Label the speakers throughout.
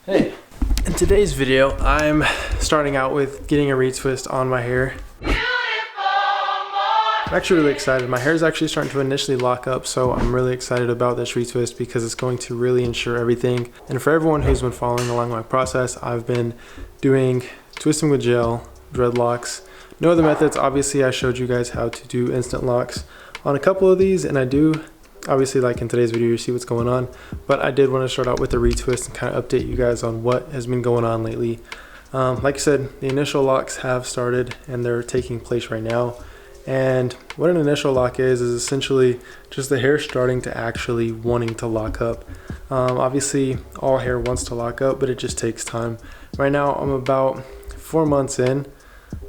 Speaker 1: Hey. In today's video, I'm starting out with getting a retwist on my hair. I'm actually really excited. My hair is actually starting to initially lock up, so I'm really excited about this retwist because it's going to really ensure everything. And for everyone who's been following along my process, I've been doing twisting with gel, dreadlocks, no other methods. Obviously, I showed you guys how to do instant locks on a couple of these, and I do, obviously, like in today's video, you see what's going on, but I did want to start out with a retwist and kind of update you guys on what has been going on lately. Like I said, the initial locks have started and they're taking place right now. And what an initial lock is essentially just the hair starting to actually wanting to lock up. Obviously, all hair wants to lock up, but it just takes time. Right now, I'm about 4 months in,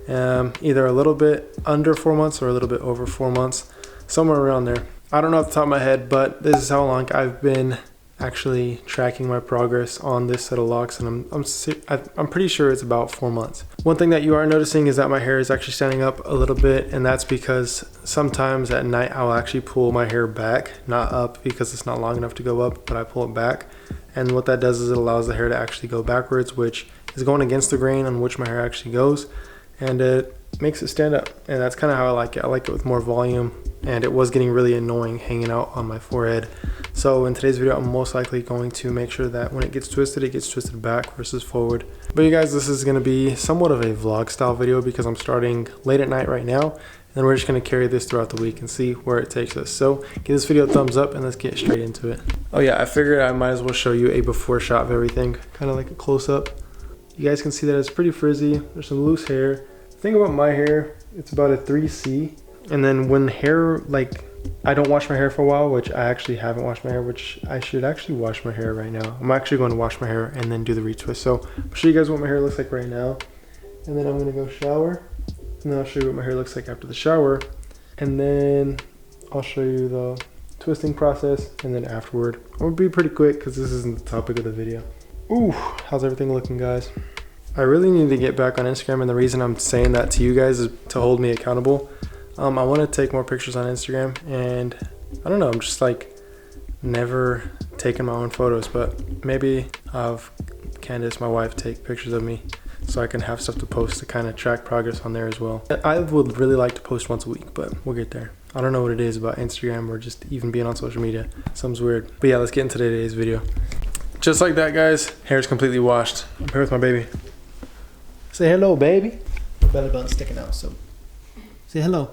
Speaker 1: either a little bit under 4 months or a little bit over 4 months, somewhere around there. I don't know off the top of my head, but this is how long I've been actually tracking my progress on this set of locks, and I'm pretty sure it's about 4 months. One thing that you are noticing is that my hair is actually standing up a little bit, and that's because sometimes at night I'll actually pull my hair back, not up because it's not long enough to go up, but I pull it back. And what that does is it allows the hair to actually go backwards, which is going against the grain on which my hair actually goes, and it makes it stand up. And that's kind of how I like it. I like it with more volume, and it was getting really annoying hanging out on my forehead. So in today's video, I'm most likely going to make sure that when it gets twisted back versus forward. But you guys, this is going to be somewhat of a vlog style video because I'm starting late at night right now, and we're just going to carry this throughout the week and see where it takes us. So give this video a thumbs up and let's get straight into it. Oh yeah, I figured I might as well show you a before shot of everything, kind of like a close-up. You guys can see that it's pretty frizzy. There's some loose hair. The thing about my hair, it's about a 3C. And then when hair, like, I don't wash my hair for a while, which I actually haven't washed my hair, which I should actually wash my hair right now. I'm actually going to wash my hair and then do the retwist. So I'll show you guys what my hair looks like right now. And then I'm going to go shower. And then I'll show you what my hair looks like after the shower. And then I'll show you the twisting process. And then afterward, I'm going to be pretty quick because this isn't the topic of the video. Ooh, how's everything looking, guys? I really need to get back on Instagram. And the reason I'm saying that to you guys is to hold me accountable. I want to take more pictures on Instagram, and I don't know, I'm just like never taking my own photos, but maybe I'll have Candace, my wife, take pictures of me so I can have stuff to post to kind of track progress on there as well. I would really like to post once a week, but we'll get there. I don't know what it is about Instagram or just even being on social media. Something's weird. But yeah, let's get into today's video. Just like that, guys, hair's completely washed. I'm here with my baby. Say hello, baby.
Speaker 2: My belly button's sticking out, so say hello.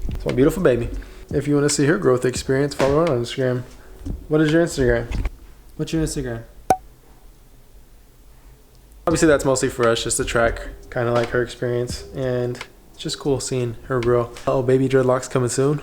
Speaker 1: It's my beautiful baby. If you want to see her growth experience, follow her on Instagram. What is your Instagram?
Speaker 2: What's your Instagram?
Speaker 1: Obviously that's mostly for us, just to track kind of like her experience, and it's just cool seeing her grow. Oh, baby dreadlocks coming soon.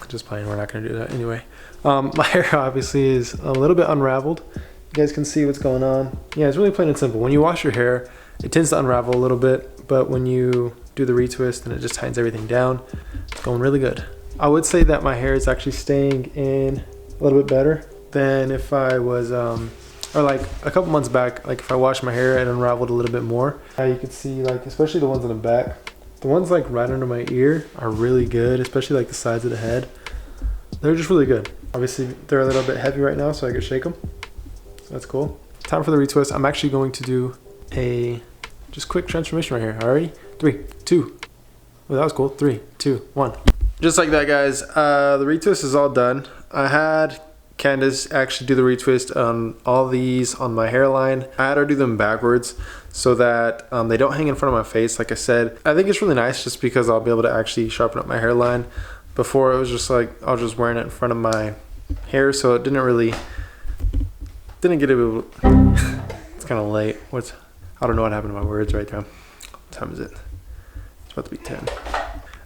Speaker 1: Just playing, we're not going to do that anyway. My hair obviously is a little bit unraveled. You guys can see what's going on. Yeah, it's really plain and simple. When you wash your hair, it tends to unravel a little bit, but when you do the retwist and it just tightens everything down, it's going really good. I would say that my hair is actually staying in a little bit better than if I was, or like a couple months back, like if I washed my hair, it unraveled a little bit more. You can see, like, especially the ones on the back, the ones like right under my ear are really good, especially like the sides of the head. They're just really good. Obviously they're a little bit heavy right now, so I could shake them. So that's cool. Time for the retwist. I'm actually going to do a just quick transformation right here. Alrighty, 3, 2. Oh, that was cool. 3, 2, 1. Just like that, guys. The retwist is all done. I had Candace actually do the retwist on all these on my hairline. I had her do them backwards so that they don't hang in front of my face. Like I said, I think it's really nice just because I'll be able to actually sharpen up my hairline. Before it was just like I was just wearing it in front of my hair, so it didn't get it. It's kind of late. I don't know what happened to my words right there. What time is it? It's about to be 10.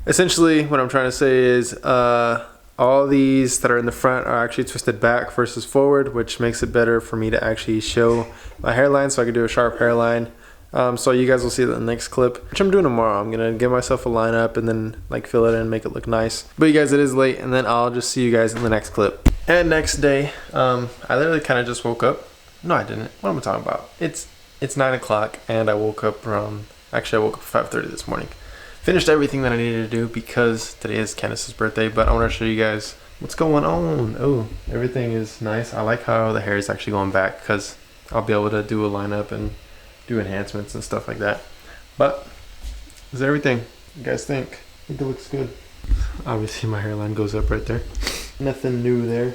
Speaker 1: Essentially, what I'm trying to say is all these that are in the front are actually twisted back versus forward, which makes it better for me to actually show my hairline so I can do a sharp hairline. So you guys will see that in the next clip, which I'm doing tomorrow. I'm going to give myself a lineup and then like fill it in, make it look nice. But you guys, it is late, and then I'll just see you guys in the next clip. And next day, I literally kind of just woke up. No, I didn't. What am I talking about? It's 9 o'clock and I woke up around, actually I woke up at 5:30 this morning. Finished everything that I needed to do because today is Candace's birthday, but I want to show you guys What's going on? Oh, everything is nice. I like how the hair is actually going back because I'll be able to do a lineup and do enhancements and stuff like that. But is everything you guys think? I think it looks good. Obviously my hairline goes up right there. Nothing new there.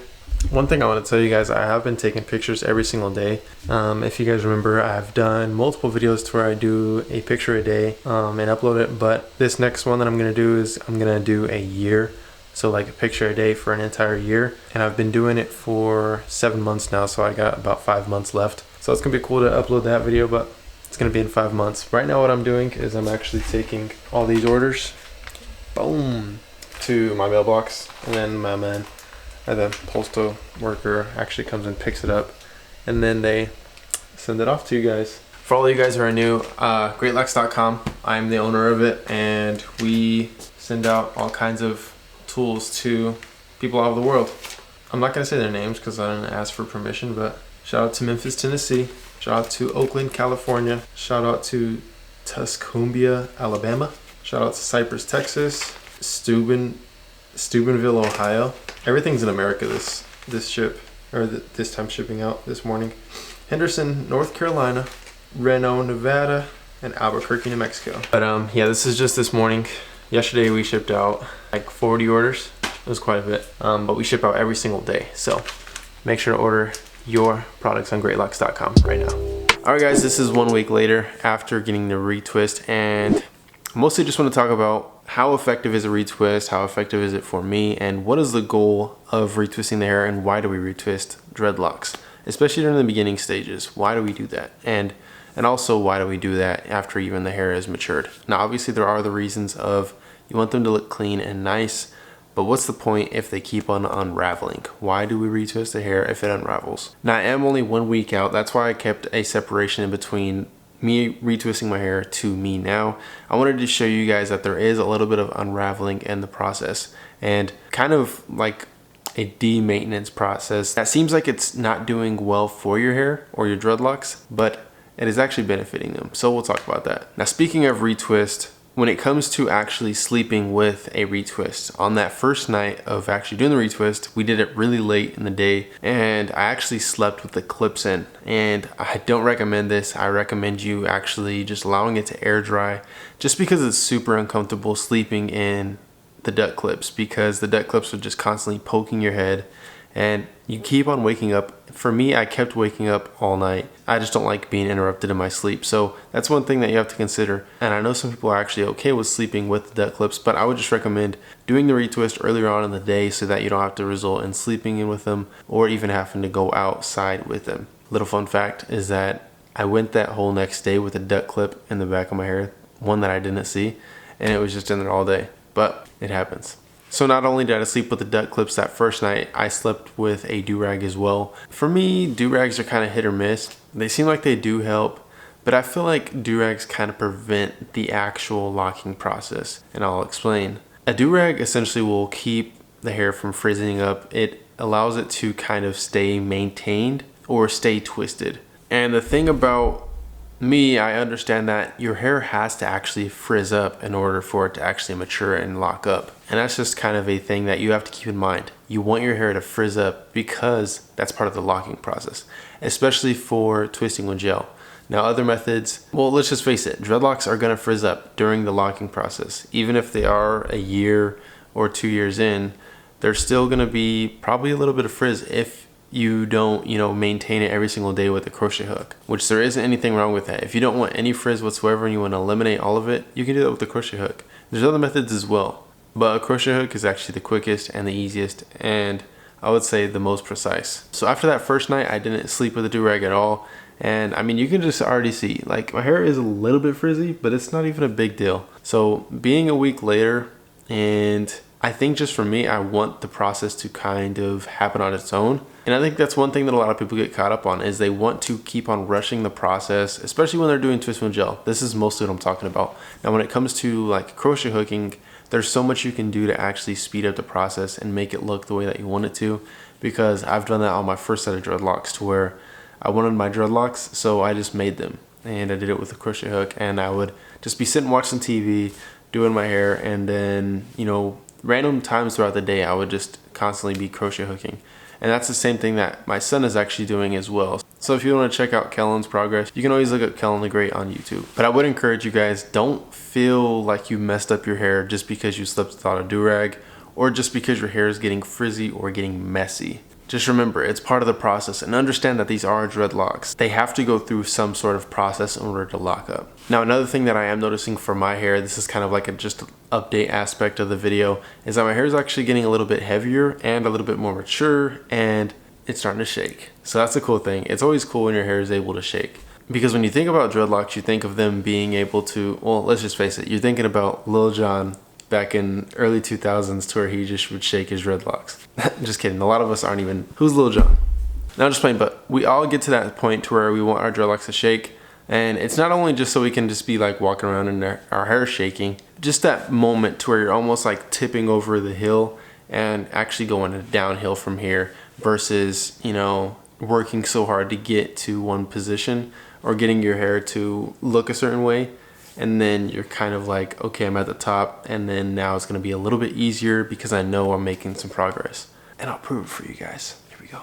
Speaker 1: One thing I want to tell you guys, I have been taking pictures every single day. If you guys remember, I've done multiple videos to where I do a picture a day and upload it. But this next one that I'm going to do is I'm going to do a year. So like a picture a day for an entire year. And I've been doing it for 7 months now. So I got about 5 months left. So it's going to be cool to upload that video, but it's going to be in 5 months. Right now what I'm doing is I'm actually taking all these orders, boom, to my mailbox. And then my man, or the postal worker, actually comes and picks it up. And then they send it off to you guys. For all of you guys who are new, DREADLOCks.com, I'm the owner of it. And we send out all kinds of tools to people all over the world. I'm not gonna say their names because I didn't ask for permission, but shout out to Memphis, Tennessee. Shout out to Oakland, California. Shout out to Tuscumbia, Alabama. Shout out to Cypress, Texas. Steubenville, Ohio. Everything's in America this time shipping out this morning. Henderson, North Carolina. Reno, Nevada, and Albuquerque, New Mexico. But yeah, this is just this morning. Yesterday we shipped out like 40 orders. It was quite a bit, but we ship out every single day. So make sure to order your products on DREADLOCks.com right now. All right, guys, this is 1 week later after getting the retwist, and mostly just want to talk about how effective is a retwist, how effective is it for me, and what is the goal of retwisting the hair, and why do we retwist dreadlocks, especially during the beginning stages. Why do we do that? And also, why do we do that after even the hair is matured? Now, obviously, there are the reasons of you want them to look clean and nice, but what's the point if they keep on unraveling? Why do we retwist the hair if it unravels? Now, I am only 1 week out. That's why I kept a separation in between me retwisting my hair to me now. I wanted to show you guys that there is a little bit of unraveling in the process, and kind of like a de-maintenance process that seems like it's not doing well for your hair or your dreadlocks, but it is actually benefiting them. So we'll talk about that. Now, speaking of retwist, when it comes to actually sleeping with a retwist, on that first night of actually doing the retwist, we did it really late in the day, and I actually slept with the clips in. And I don't recommend this. I recommend you actually just allowing it to air dry, just because it's super uncomfortable sleeping in the duck clips, because the duck clips are just constantly poking your head and you keep on waking up. For me, I kept waking up all night. I just don't like being interrupted in my sleep. So that's one thing that you have to consider. And I know some people are actually okay with sleeping with the duck clips, but I would just recommend doing the retwist earlier on in the day so that you don't have to result in sleeping in with them or even having to go outside with them. Little fun fact is that I went that whole next day with a duck clip in the back of my hair, one that I didn't see, and it was just in there all day. But it happens. So not only did I sleep with the duck clips that first night, I slept with a do-rag as well. For me, do-rags are kind of hit or miss. They seem like they do help, but I feel like do-rags kind of prevent the actual locking process, and I'll explain. A do-rag essentially will keep the hair from frizzing up. It allows it to kind of stay maintained or stay twisted. And the thing about me, I understand that your hair has to actually frizz up in order for it to actually mature and lock up. And that's just kind of a thing that you have to keep in mind. You want your hair to frizz up because that's part of the locking process, especially for twisting with gel. Now, other methods, well, let's just face it, dreadlocks are gonna frizz up during the locking process. Even if they are a year or 2 years in, there's still gonna be probably a little bit of frizz if you don't, maintain it every single day with a crochet hook, which there isn't anything wrong with that. If you don't want any frizz whatsoever and you want to eliminate all of it, you can do that with a crochet hook. There's other methods as well, but a crochet hook is actually the quickest and the easiest, and I would say the most precise. So after that first night, I didn't sleep with a do-rag at all. And I mean, you can just already see, like, my hair is a little bit frizzy, but it's not even a big deal. So being a week later, and I think just for me, I want the process to kind of happen on its own. And I think that's one thing that a lot of people get caught up on, is they want to keep on rushing the process, especially when they're doing twist with gel. This is mostly what I'm talking about. Now, when it comes to like crochet hooking, there's so much you can do to actually speed up the process and make it look the way that you want it to, because I've done that on my first set of dreadlocks, to where I wanted my dreadlocks, so I just made them, and I did it with a crochet hook, and I would just be sitting watching TV, doing my hair, and then, random times throughout the day I would just constantly be crochet hooking. And that's the same thing that my son is actually doing as well. So if you want to check out Kellen's progress, you can always look up Kellen the Great on YouTube. But I would encourage you guys, don't feel like you messed up your hair just because you slipped without a do-rag, or just because your hair is getting frizzy or getting messy. Just remember, it's part of the process, and understand that these are dreadlocks. They have to go through some sort of process in order to lock up. Now, another thing that I am noticing for my hair, this is kind of like a just update aspect of the video, is that my hair is actually getting a little bit heavier and a little bit more mature, and it's starting to shake. So that's a cool thing. It's always cool when your hair is able to shake. Because when you think about dreadlocks, you think of them being able to, well, let's just face it, you're thinking about Lil Jon back in early 2000s to where he just would shake his dreadlocks. Just kidding. A lot of us aren't even, who's Lil Jon? No, I'm just playing, but we all get to that point to where we want our dreadlocks to shake. And it's not only just so we can just be like walking around and our hair shaking, just that moment to where you're almost like tipping over the hill and actually going downhill from here versus, you know, working so hard to get to one position or getting your hair to look a certain way. And then you're kind of like, okay, I'm at the top, and then now it's gonna be a little bit easier because I know I'm making some progress. And I'll prove it for you guys. Here we go.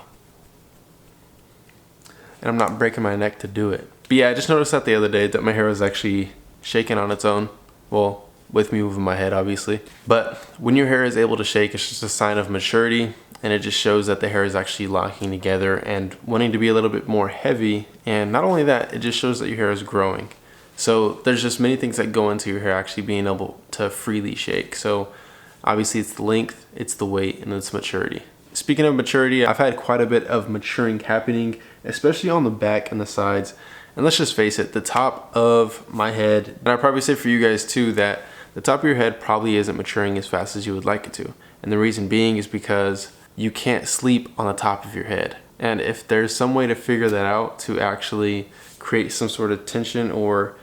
Speaker 1: And I'm not breaking my neck to do it. But yeah, I just noticed that the other day that my hair was actually shaking on its own. Well, with me moving my head, obviously. But when your hair is able to shake, it's just a sign of maturity, and it just shows that the hair is actually locking together and wanting to be a little bit more heavy. And not only that, it just shows that your hair is growing. So there's just many things that go into your hair actually being able to freely shake. So obviously it's the length, it's the weight, and it's maturity. Speaking of maturity, I've had quite a bit of maturing happening, especially on the back and the sides. And let's just face it, the top of my head, and I'd probably say for you guys too, that the top of your head probably isn't maturing as fast as you would like it to. And the reason being is because you can't sleep on the top of your head. And if there's some way to figure that out to actually create some sort of tension or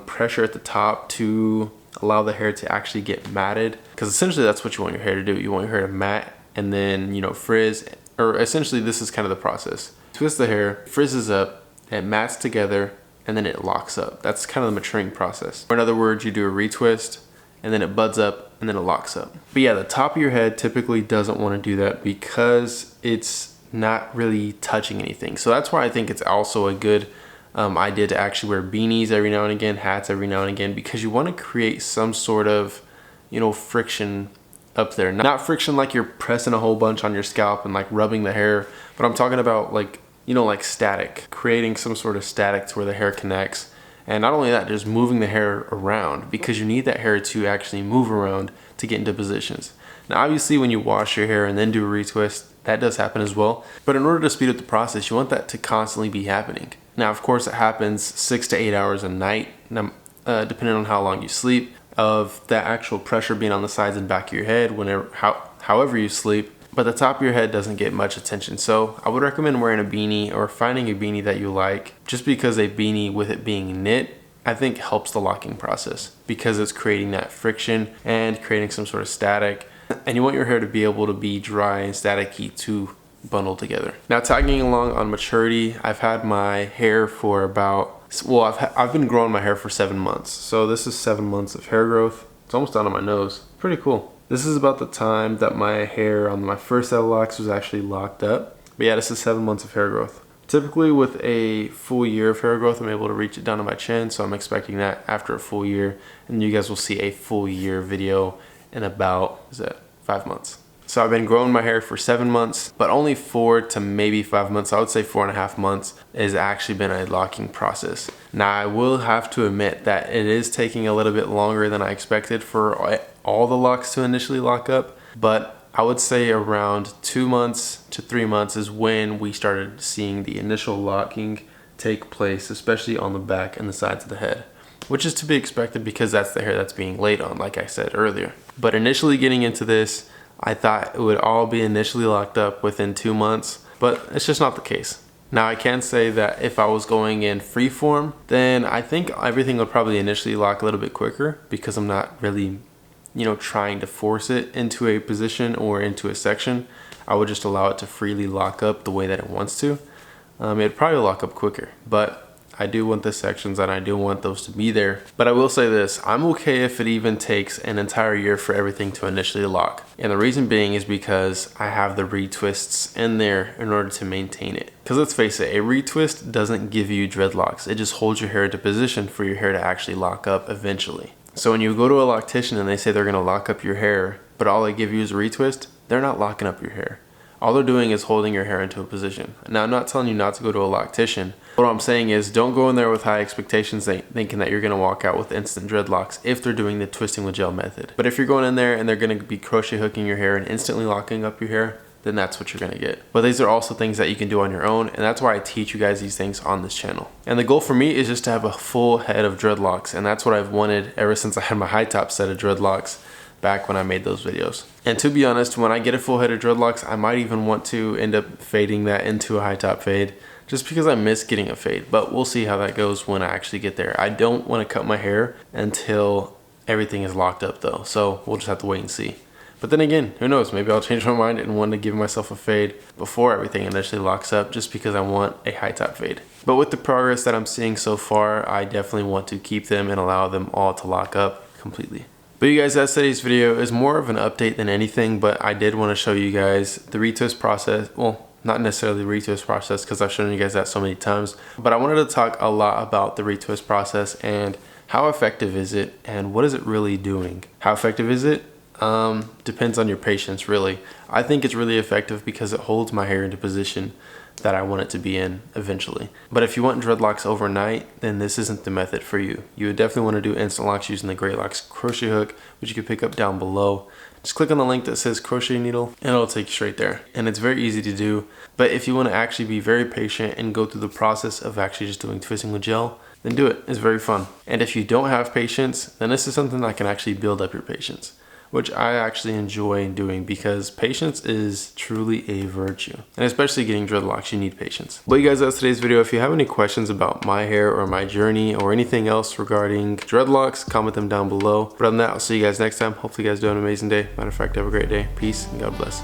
Speaker 1: pressure at the top to allow the hair to actually get matted, because essentially that's what you want your hair to do. You want your hair to mat and then, you know, frizz, or essentially this is kind of the process. Twist the hair, frizzes up, it mats together, and then it locks up. That's kind of the maturing process. Or in other words, you do a retwist, and then it buds up, and then it locks up. But yeah, the top of your head typically doesn't want to do that because it's not really touching anything. So that's why I think it's also a good idea to actually wear beanies every now and again, hats every now and again, because you want to create some sort of, you know, friction up there. Not friction like you're pressing a whole bunch on your scalp and like rubbing the hair, but I'm talking about like, you know, like static, creating some sort of static to where the hair connects. And not only that, just moving the hair around, because you need that hair to actually move around to get into positions. Now obviously when you wash your hair and then do a retwist, that does happen as well. But in order to speed up the process, you want that to constantly be happening. Now, of course, it happens 6 to 8 hours a night, depending on how long you sleep, of that actual pressure being on the sides and back of your head however you sleep. But the top of your head doesn't get much attention. So I would recommend wearing a beanie or finding a beanie that you like, just because a beanie with it being knit, I think helps the locking process, because it's creating that friction and creating some sort of static. And you want your hair to be able to be dry and staticky to bundle together. Now, tagging along on maturity, I've had my hair for about, well, I've been growing my hair for 7 months. So this is 7 months of hair growth. It's almost down to my nose. Pretty cool. This is about the time that my hair on my first set of locks was actually locked up. But yeah, this is 7 months of hair growth. Typically with a full year of hair growth, I'm able to reach it down to my chin. So I'm expecting that after a full year. And you guys will see a full year video in about, 5 months. So I've been growing my hair for 7 months, but only 4 to maybe 5 months, I would say 4.5 months, has actually been a locking process. Now I will have to admit that it is taking a little bit longer than I expected for all the locks to initially lock up, but I would say around 2 months to 3 months is when we started seeing the initial locking take place, especially on the back and the sides of the head, which is to be expected because that's the hair that's being laid on, like I said earlier. But initially getting into this, I thought it would all be initially locked up within 2 months, but it's just not the case. Now I can say that if I was going in freeform, then I think everything would probably initially lock a little bit quicker, because I'm not really, you know, trying to force it into a position or into a section. I would just allow it to freely lock up the way that it wants to. It'd probably lock up quicker, but I do want the sections and I do want those to be there. But I will say this, I'm okay if it even takes an entire year for everything to initially lock. And the reason being is because I have the retwists in there in order to maintain it. Because let's face it, a retwist doesn't give you dreadlocks. It just holds your hair into position for your hair to actually lock up eventually. So when you go to a loctician and they say they're gonna lock up your hair, but all they give you is a retwist, they're not locking up your hair. All they're doing is holding your hair into a position. Now, I'm not telling you not to go to a loctician. What I'm saying is don't go in there with high expectations thinking that you're gonna walk out with instant dreadlocks if they're doing the twisting with gel method. But if you're going in there and they're gonna be crochet hooking your hair and instantly locking up your hair, then that's what you're gonna get. But these are also things that you can do on your own, and that's why I teach you guys these things on this channel. And the goal for me is just to have a full head of dreadlocks, and that's what I've wanted ever since I had my high top set of dreadlocks back when I made those videos. And to be honest, when I get a full head of dreadlocks, I might even want to end up fading that into a high top fade, just because I miss getting a fade. But we'll see how that goes when I actually get there. I don't want to cut my hair until everything is locked up though, so we'll just have to wait and see. But then again, who knows, maybe I'll change my mind and want to give myself a fade before everything initially locks up, just because I want a high top fade. But with the progress that I'm seeing so far, I definitely want to keep them and allow them all to lock up completely. But you guys, that's today's video. Is more of an update than anything, but I did want to show you guys the retwist process. Well, not necessarily the retwist process, because I've shown you guys that so many times, but I wanted to talk a lot about the retwist process and how effective is it and what is it really doing. How effective is it? Depends on your patience, really. I think it's really effective because it holds my hair into position that I want it to be in eventually. But if you want dreadlocks overnight, then this isn't the method for you. You would definitely want to do instant locks using the DREADLOCks crochet hook, which you can pick up down below. Just click on the link that says crochet needle and it'll take you straight there. And it's very easy to do. But if you want to actually be very patient and go through the process of actually just doing twisting with gel, then do it. It's very fun. And if you don't have patience, then this is something that can actually build up your patience, which I actually enjoy doing because patience is truly a virtue. And especially getting dreadlocks, you need patience. But you guys, that's today's video. If you have any questions about my hair or my journey or anything else regarding dreadlocks, comment them down below. But other than that, I'll see you guys next time. Hopefully you guys do have an amazing day. Matter of fact, have a great day. Peace and God bless.